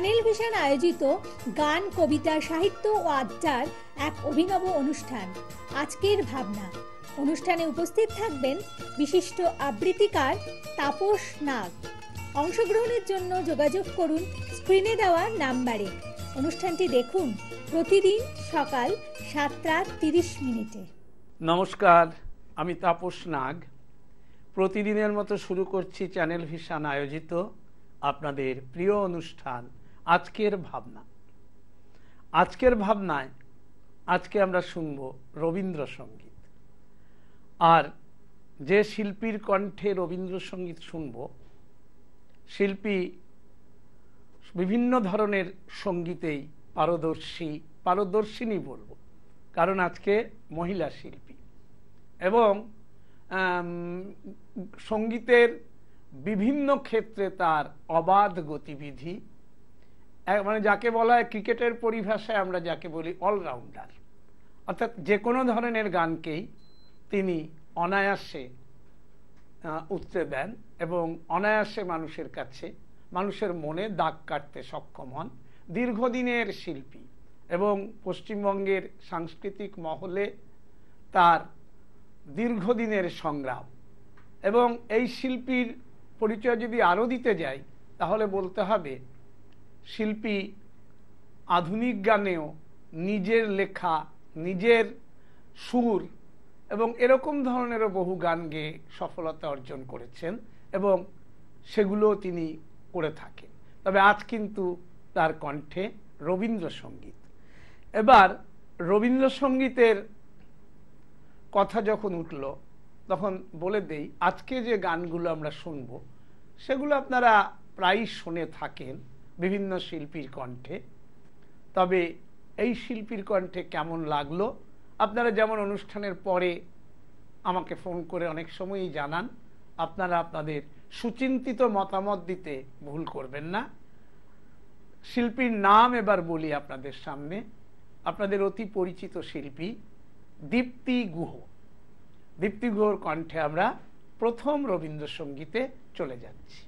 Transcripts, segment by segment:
Channel vision আয়োজিত গান, কবিতা, সাহিত্য ও আড্ডার এক অভিনব অনুষ্ঠান আজকের ভাবনা। অনুষ্ঠানে উপস্থিত থাকবেন বিশিষ্ট আবৃত্তিকার তাপস নাগ। অংশগ্রহণের জন্য যোগাযোগ করুন স্ক্রিনে দেওয়া নাম্বারে। অনুষ্ঠানটি দেখুন প্রতিদিন সকাল 7:30। নমস্কার, আমি তাপস নাগ। প্রতিদিনের মতো শুরু করছি চ্যানেল ভিশন আয়োজিত আপনাদের প্রিয় অনুষ্ঠান আজকের ভাবনা। আজকের ভাবনায় আজকে আমরা শুনব রবীন্দ্রসঙ্গীত। আর যে শিল্পীর কণ্ঠে রবীন্দ্রসঙ্গীত শুনব, শিল্পী বিভিন্ন ধরনের সঙ্গীতেই পারদর্শিনী বলবো, কারণ আজকে মহিলা শিল্পী এবং সঙ্গীতের বিভিন্ন ক্ষেত্রে তার অবাধ গতিবিধি, মানে যাকে বলা হয় ক্রিকেটের পরিভাষায় আমরা যাকে বলি অলরাউন্ডার, অর্থাৎ যে কোনো ধরনের গানকেই তিনি অনায়াসে উতরে দেন এবং অনায়াসে মানুষের কাছে, মানুষের মনে দাগ কাটতে সক্ষম হন। দীর্ঘদিনের শিল্পী এবং পশ্চিমবঙ্গের সাংস্কৃতিক মহলে তার দীর্ঘদিনের সংগ্রাম। এবং এই শিল্পীর পরিচয় যদি আরও দিতে যাই, তাহলে বলতে হবে শিল্পী আধুনিক গানেও নিজের লেখা, নিজের সুর এবং এরকম ধরনেরও বহু গান গেয়ে সফলতা অর্জন করেছেন এবং সেগুলো তিনি করে থাকেন। তবে আজ কিন্তু তার কণ্ঠে রবীন্দ্রসঙ্গীত। এবার রবীন্দ্রসঙ্গীতের কথা যখন উঠল, তখন বলে দেই আজকে যে গানগুলো আমরা শুনব সেগুলো আপনারা প্রায়ই শুনে থাকেন বিভিন্ন শিল্পীর কণ্ঠে। তবে এই শিল্পীর কণ্ঠে কেমন লাগলো আপনারা যেমন অনুষ্ঠানের পরে আমাকে ফোন করে অনেক সময়ই জানান, আপনারা আপনাদের সুচিন্তিত মতামত দিতে ভুল করবেন না। শিল্পীর নাম এবার বলি আপনাদের সামনে, আপনাদের অতি পরিচিত শিল্পী দীপ্তি গুহ। দীপ্তি গুহর কণ্ঠে আমরা প্রথম রবীন্দ্রসঙ্গীতে চলে যাচ্ছি।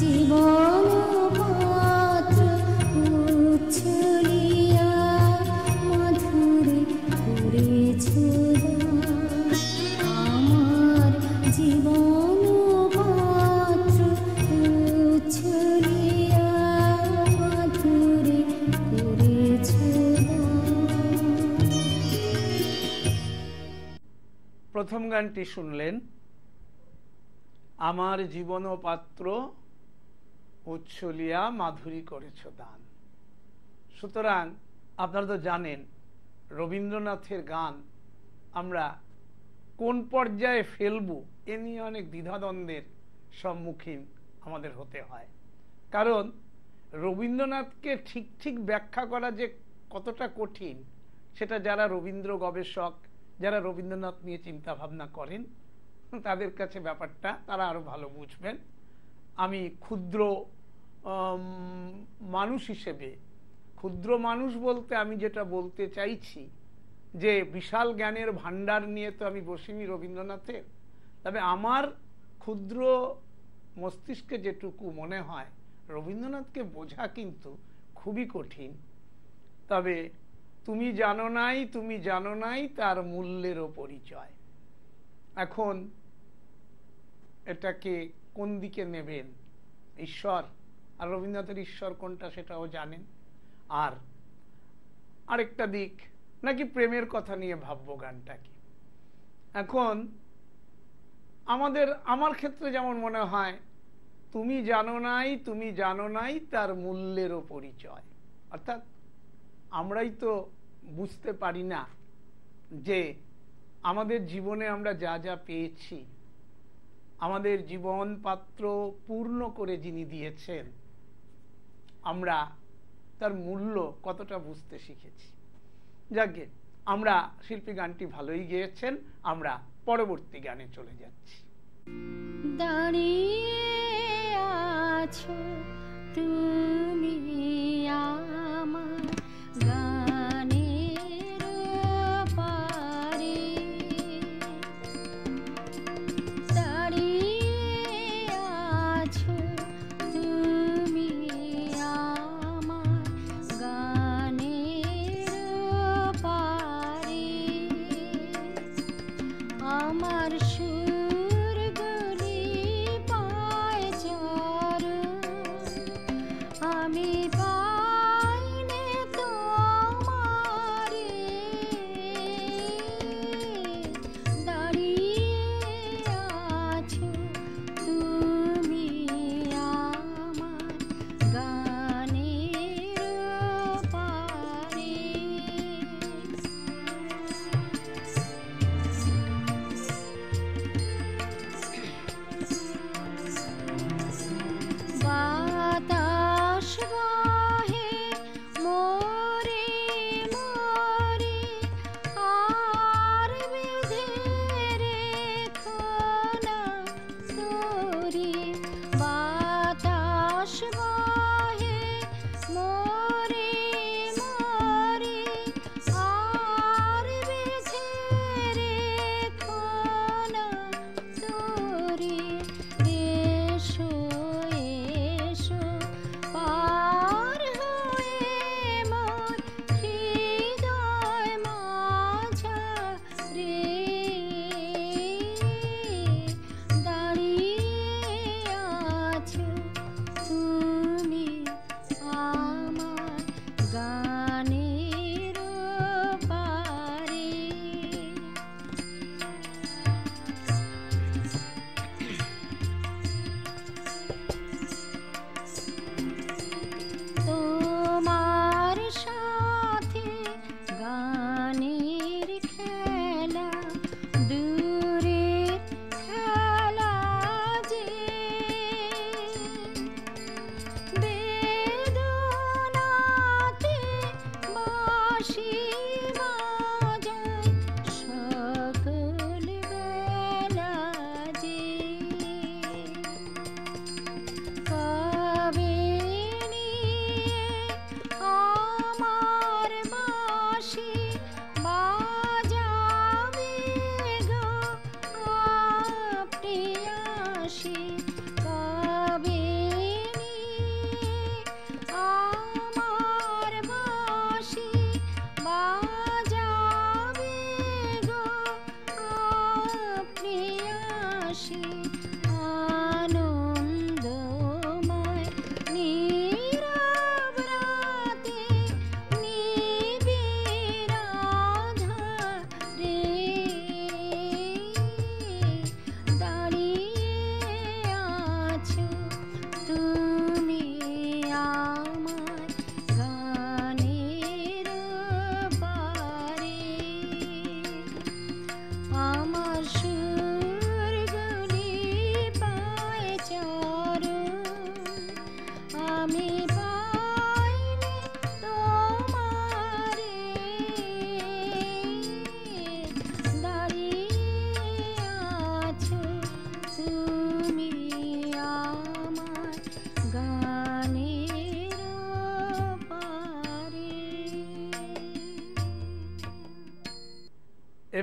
জীবন পাত্র উচ্ছলিয়া মাধুরী করেছ দান। আমার জীবন পাত্র উচ্ছলিয়া মাধুরী করেছ দান। প্রথম গানটি শুনলেন, আমার জীবন পাত্র উচ্ছলিয়া মাধুরী করেছ দান। সুতরাং আপনারা তো জানেন রবীন্দ্রনাথের গান আমরা কোন পর্যায়ে ফেলবো এ নিয়ে অনেক দ্বিধাদ্বন্দ্বের সম্মুখীন আমাদের হতে হয়। কারণ রবীন্দ্রনাথকে ঠিক ঠিক ব্যাখ্যা করা যে কতটা কঠিন সেটা যারা রবীন্দ্র গবেষক, যারা রবীন্দ্রনাথ নিয়ে চিন্তা ভাবনা করেন তাদের কাছে ব্যাপারটা তারা আরো ভালো বুঝবেন। আমি ক্ষুদ্র মানুষ হিসেবে, ক্ষুদ্র মানুষ বলতে আমি যেটা বলতে চাইছি যে বিশাল জ্ঞানের ভান্ডার নিয়ে তো আমি বসিনি রবীন্দ্রনাথের, তবে আমার ক্ষুদ্র মস্তিষ্কে যেটুকু মনে হয় রবীন্দ্রনাথকে বোঝা কিন্তু খুবই কঠিন। তবে তুমি জানো নাই, তুমি জানো নাই তার মূল্যেরও পরিচয়। এখন এটাকে কোন দিকে নেবেন, ঈশ্বর আর রবীন্দ্রনাথের ঈশ্বর কোনটা সেটাও জানেন, আর আরেকটা দিক নাকি প্রেমের কথা নিয়ে ভাববো গানটাকে। এখন আমার ক্ষেত্রে যেমন মনে হয় তুমি জানো নাই, তুমি জানো নাই তার মূল্যেরও পরিচয়, অর্থাৎ আমরাই তো বুঝতে পারি না যে আমাদের জীবনে আমরা যা যা পেয়েছি, আমাদের জীবন পাত্র পূর্ণ করে যিনি দিয়েছেন, আমরা তার মূল্য কতটা বুঝতে শিখেছি। যাকে আমরা শিল্পী গানটি ভালোই গেয়েছেন, আমরা পরবর্তী গানে চলে যাচ্ছি। দাঁড়িয়ে আছো তুমি আমার গানের পারে, দাঁড়িয়ে আছো তুমি আমার গানের পারে, আমার সুরগুলি পায় চরণ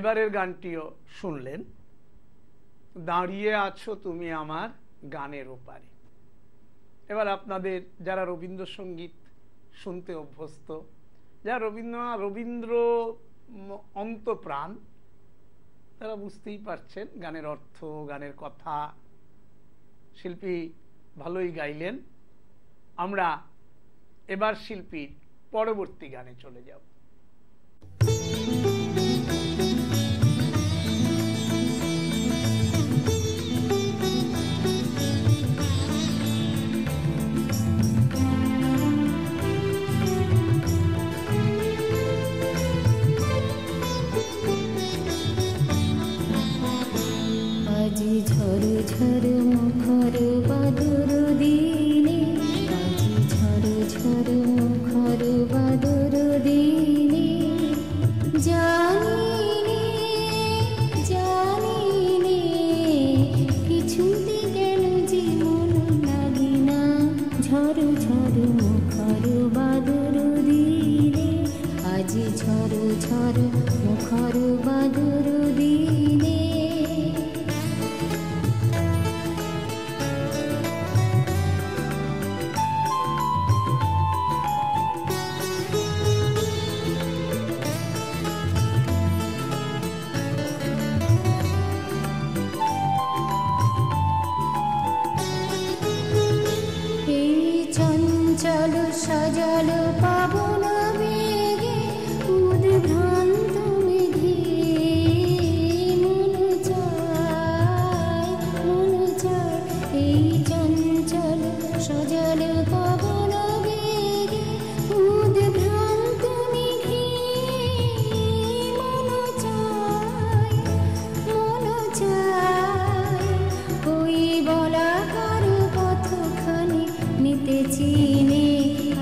এবারের গানটিও শুনলেন, দাঁড়িয়ে আছো তুমি আমার গানের ওপারে। এবার আপনাদের যারা রবীন্দ্রসঙ্গীত শুনতে অভ্যস্ত, যারা রবীন্দ্র অন্তপ্রাণ, তারা বুঝতেই পারছেন গানের অর্থ, গানের কথা। শিল্পী ভালোই গাইলেন। আমরা এবার শিল্পীর পরবর্তী গানে চলে যাব। আজি ঝড় ঝড় মুখর বাদুর দিনে, আজি ঝড় ঝড় মুখর বাদুর দিনে, জানিনে জানিনে কিছুতে কেন যে মন লাগে না, ঝড় ঝড় মুখর বাদুর দিনে, আজি ঝড় ঝড় মুখর বাদুর দিনে। চঞ্চল সজল পাবন বেগে উদ্ভ্রান্ত মেঘে, মন চায় এই চঞ্চল সজল পাবন বেগে উদ্ভ্রান্ত মেঘে, মন চায় ওই বলাকার পথখানি নিতেছি নে,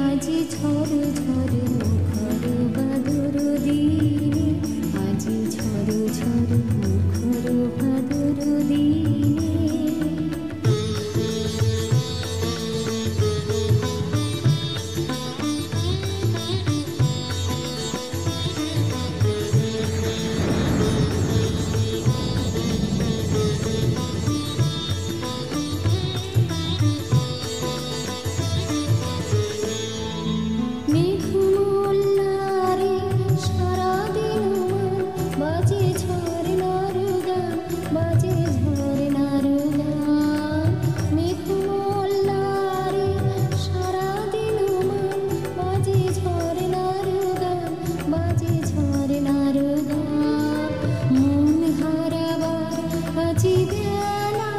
আজি ঝড় ঝড় মুখর বাদুর দিনে, আজি ঝড় ঝড় মুখর বাদুর দিনে। মেঘমল্লারে সারাদিন বাজে ঝরনার গান, বাজে ঝরনার গান। মেঘমল্লারে সারাদিন বাজে ঝরনার গান, বাজে ঝরনার গান। মন হারাবার আজি বেলা,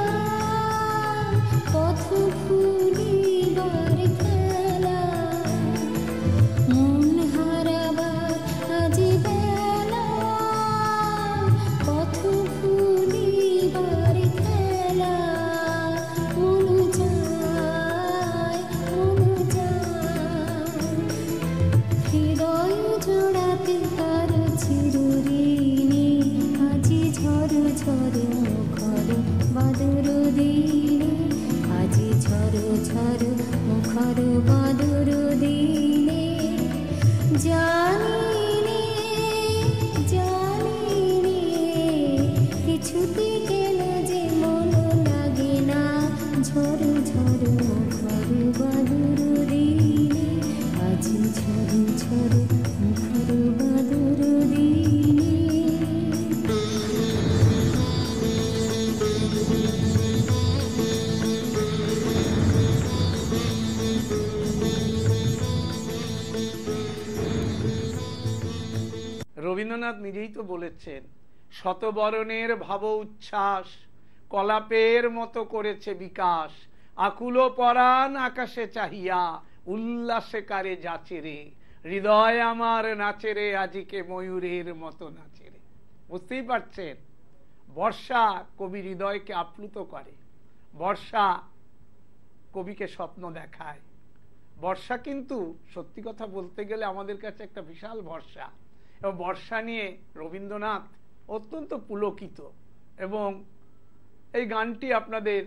পথ ভুলিবার খেলা, মন হারাবার আজি বেলা, পথ ভুলিবার খেলা। মন যায় হৃদয় জোড়াতে তার চিরঋণী, আজি ঝড় ঝড় মুখর বাদুর দিনে, আজি ঝড় ঝড় মুখর বাদুর দিনে, জানিনে কিছুতে কেন যে মন লাগে না, ঝড় ঝড় মুখর বাদুর দিনে, আজি ঝড় ঝড় মুখর বাদুর দিনে। রবীন্দ্রনাথ নিজেই তো বলেছেন, শতবরণের ভাব উচ্ছ্বাস কলাপের মতো করেছে বিকাশ, আকুল পরাণ আকাশে চাহিয়া উল্লাসে কারে যাচে রে, হৃদয় আমার নাচে রে আজিকে ময়ূরের মতো নাচে রে। বুঝতেই পারছেন, বর্ষা কবি হৃদয়কে আপ্লুত করে, বর্ষা কবিকে স্বপ্ন দেখায়। বর্ষা কিন্তু সত্যি কথা বলতে গেলে আমাদের কাছে একটা বিশাল ভরসা, এবং বর্ষা নিয়ে রবীন্দ্রনাথ অত্যন্ত পুলকিত। এবং এই গানটি আপনাদের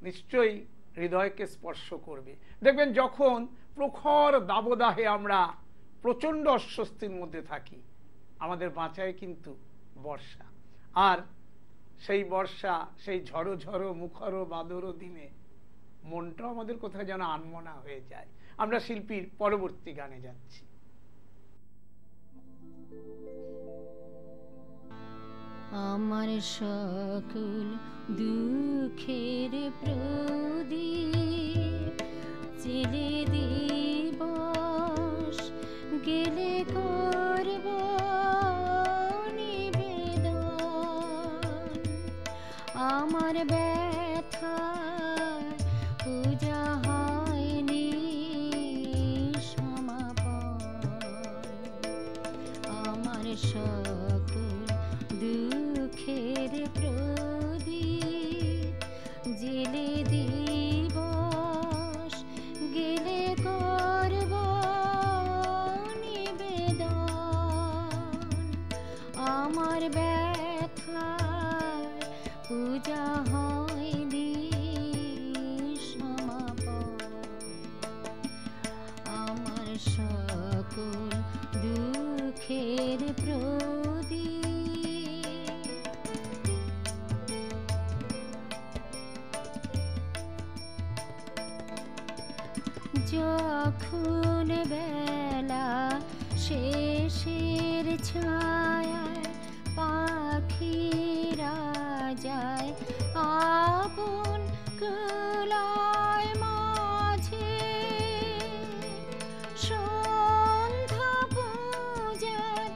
নিশ্চয়ই হৃদয়কে স্পর্শ করবে। দেখবেন যখন প্রখর দাবদাহে আমরা প্রচণ্ড অস্বস্তির মধ্যে থাকি, আমাদের বাঁচায় কিন্তু বর্ষা। আর সেই বর্ষা, সেই ঝড়ো ঝড়ো মুখর বাদর দিনে মনটাও আমাদের কোথায় যেন আনমনা হয়ে যায়। আমরা শিল্পীর পরবর্তী গানে যাচ্ছি। আমার সকল দুঃখের প্রদীপ জেলে দিবস গেলে করব নিবেদন। আমার ব্যথা পূজা হয়নি সমাপন। আমার সকল দুঃখের প্রদীপ জেলে দিবস গেলে করব নিবেদন। আমার ব্যথার পূজা হয়নি সমাপন। আমার সকল দুঃখের প্রদীপ যখন বেলা শেষের ছায়ায় পাখিরা যায় আপন কুলায় মাঝে, সন্ধ্যা পূজার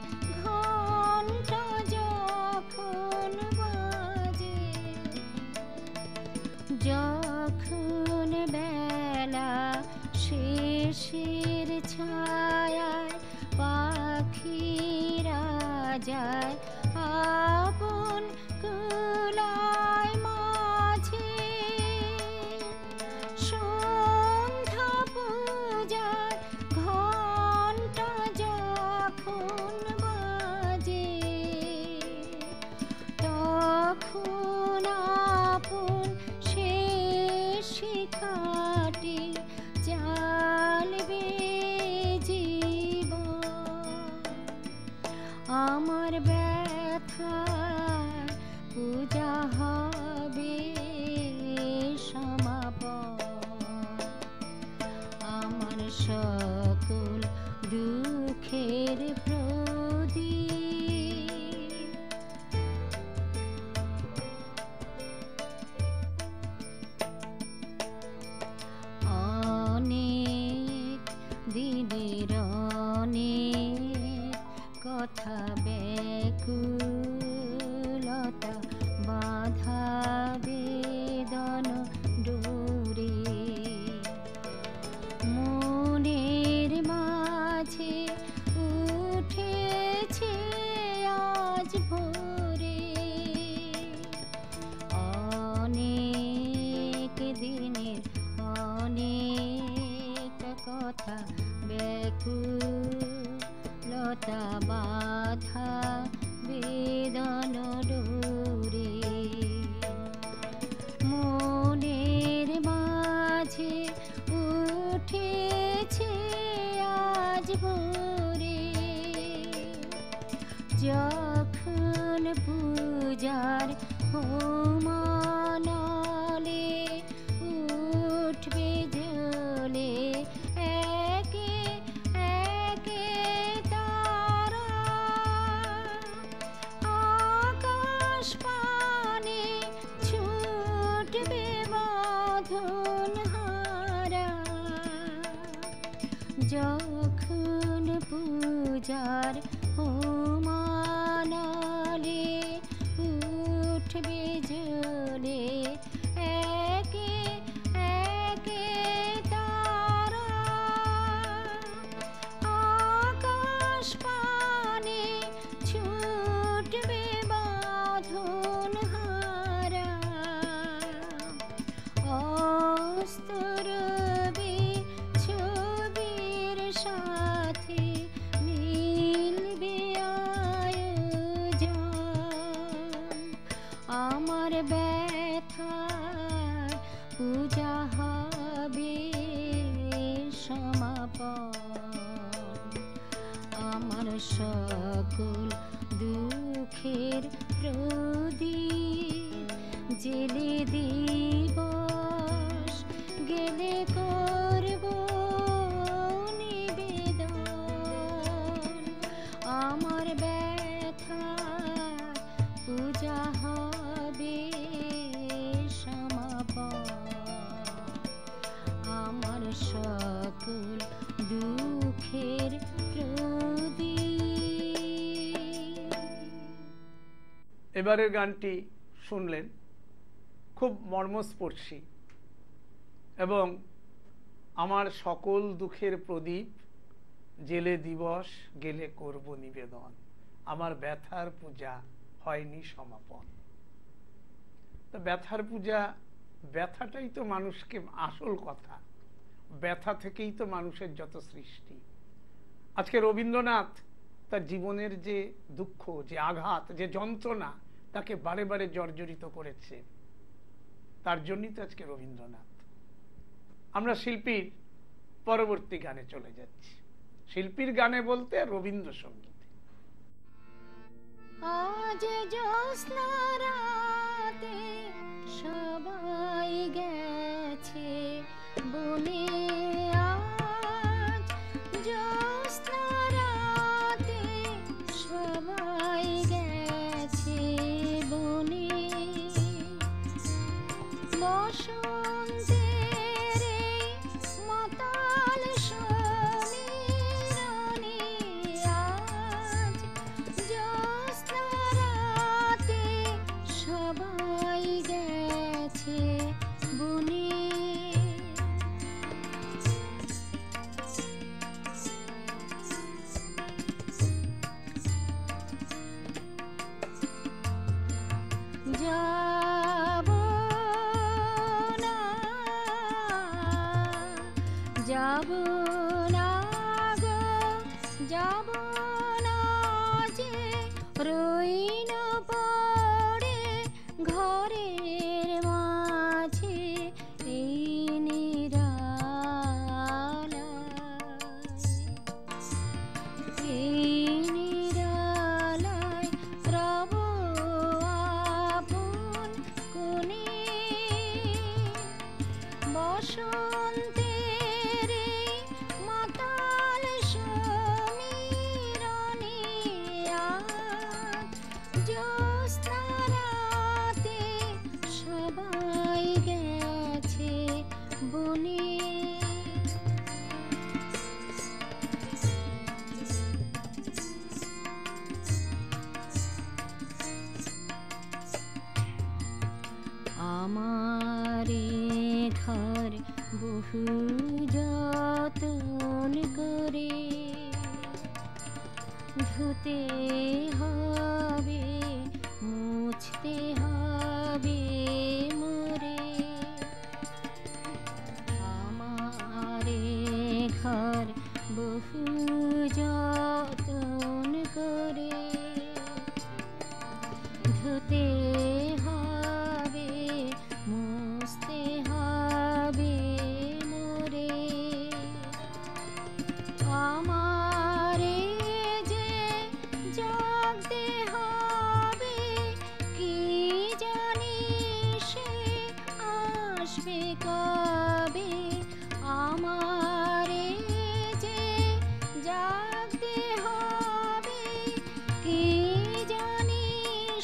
ঘণ্টা যখন বাজে, যখন বেলা শেষের ছায়ায় পাখিরা যায় আপন কুলায় মাঝে, সন্ধ্যা পূজার ঘণ্টা যখন বাজে, তখন আপন শেষ শিখাটি জ্বালবে জীবন। আমার ব্যথার পূজা হবে সমাপন। আমার সকল দুঃখের প্রদীপ অনেক দিনের অনেক কথা ব্যাকুলতা বাধা বেদন ডোরে, মনের মাঝে উঠেছে আজ ভোরে। অনেক দিনের অনেক কথা ব্যাকুলতা বাধা বেদন ডোরে, মনের মাঝে উঠেছে আজ ভোরে। যখন পূজার হোমানলে উঠবে জ্বলে একে একে তারা, আকাশ পানে ছুটবে বাঁধন হারা। যখন পূজার হোমানলে উঠবে জ্বলে একে একে তারা, আকাশ পানে ছুটবে বাঁধন হারা। অস্তরবে ছবির সাথে মিলবে আয়োজন। আমার ব্যথার পূজা হবে সমাপন। আমার সকল দুঃখ দুঃখের প্রদীপ জেলে দিবস গেলে করব নিবেদন আমার ব্যথার পূজা হবে সমাপন আমার সকল দুঃখের প্রদীপ। এবারের গানটি শুনলেন, খুব মর্মস্পর্শী এবং আমার সকল দুঃখের প্রদীপ জেলে দিবস গেলে করব নিবেদন আমার ব্যথার পূজা হয়নি সমাপন। তো ব্যথার পূজা, ব্যথাটাই তো মানুষকে আসল কথা, ব্যথা থেকেই তো মানুষের যত সৃষ্টি। আজকে রবীন্দ্রনাথ তার জীবনের যে দুঃখ, যে আঘাত, যে যন্ত্রণা তাকে বারে বারে জর্জরিত করেছে, তার জন্যই তো আজকে রবীন্দ্রনাথ। আমরা শিল্পীর পরবর্তী গানে চলে যাচ্ছি। শিল্পীর গানে বলতে রবীন্দ্রসঙ্গীত। আজ জ্যোৎস্না রাতে সবাই গেছে বনে, আজ জ্যোৎস্না রাতে সবাই গেছে বনে, বসন্তের এই মাতাল সমীরণে আজ জ্যোৎস্না রাতে সবাই গেছে বনে। যাব না, যাব না গো, যাব না যে রইন পড়ে ঘরের মাঝে এই নিরালায় রব আপন কোণে, বসন্তের এই মাতাল সমীরণে আজ জ্যোৎস্না রাতে সবাই গেছে বনে। আমারে ঘর বহু যতন করে ধুতে হবে মুছতে হবে মোরে, আমারে ঘর বহু যতন করে ধুতে হবে মুছতে হবে মোরে, আমারে যে জাগতে হবে কি জানি সে আসবে কবে, আমারে যে জাগতে হবে কি জানি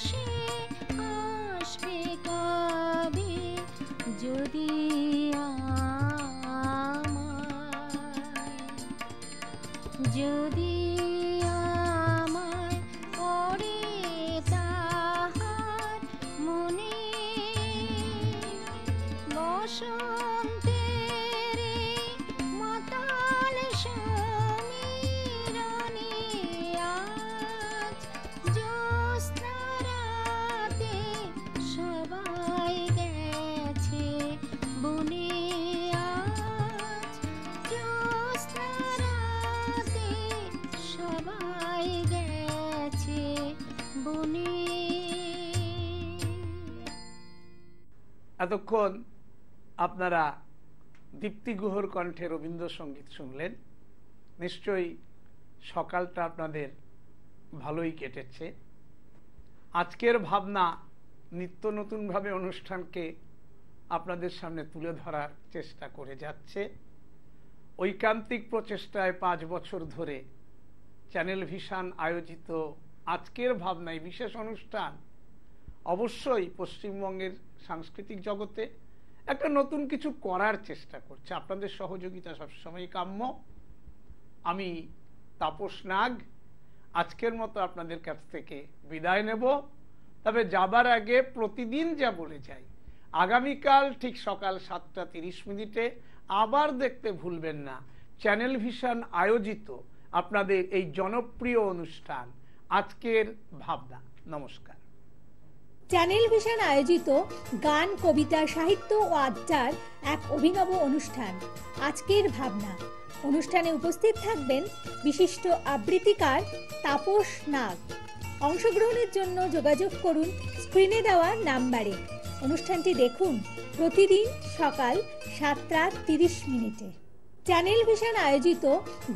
সে আসবে কবে, যদি যদি আমায় পড়ে তাহার মনে, বসন্তের এই মাতাল সমীরণে আজ জ্যোৎস্না রাতে সবাই গেছে বনে, আজ জ্যোৎস্না রাতে সবাই গেছে বনে। এতক্ষণ আপনারা দীপ্তি গুহর কণ্ঠে রবীন্দ্রসঙ্গীত শুনলেন। নিশ্চয়ই সকালটা আপনাদের ভালোই কেটেছে। আজকের ভাবনা নিত্য নতুনভাবে অনুষ্ঠানকে আপনাদের সামনে তুলে ধরার চেষ্টা করে যাচ্ছে। ঐকান্তিক প্রচেষ্টায় 5 বছর ধরে চ্যানেল ভিশন আয়োজিত আজকের ভাবনায় বিশেষ অনুষ্ঠান অবশ্যই পশ্চিমবঙ্গের সাংস্কৃতিক জগতে একটা নতুন কিছু করার চেষ্টা করছে। আপনাদের সহযোগিতা সবসময় কাম্য। আমি তাপস নাগ আজকের মতো আপনাদের কাছ থেকে বিদায় নেব। তবে যাবার আগে প্রতিদিন যা বলে যাই, আগামীকাল ঠিক সকাল 7:30 আবার দেখতে ভুলবেন না চ্যানেল ভিশন আয়োজিত আপনাদের এই জনপ্রিয় অনুষ্ঠান আজকের ভাবনা। নমস্কার। চ্যানেল ভিশন আয়োজিত গান, কবিতা, সাহিত্য ও আড্ডার এক অভিনব অনুষ্ঠান আজকের ভাবনা। অনুষ্ঠানে উপস্থিত থাকবেন বিশিষ্ট আবৃত্তিকার তাপস নাগ। অংশগ্রহণের জন্য যোগাযোগ করুন স্ক্রিনে দেওয়া নাম্বারে। অনুষ্ঠানটি দেখুন প্রতিদিন সকাল 7:30। চ্যানেল ভিশন আয়োজিত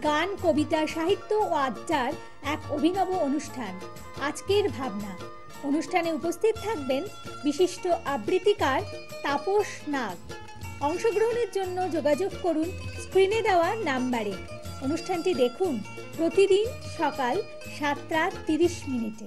গান, কবিতা, সাহিত্য ও আড্ডার এক অভিনব অনুষ্ঠান আজকের ভাবনা। অনুষ্ঠানে উপস্থিত থাকবেন বিশিষ্ট আবৃত্তিকার তাপস নাগ। অংশগ্রহণের জন্য যোগাযোগ করুন স্ক্রিনে দেওয়া নাম্বারে। অনুষ্ঠানটি দেখুন প্রতিদিন সকাল 7:30।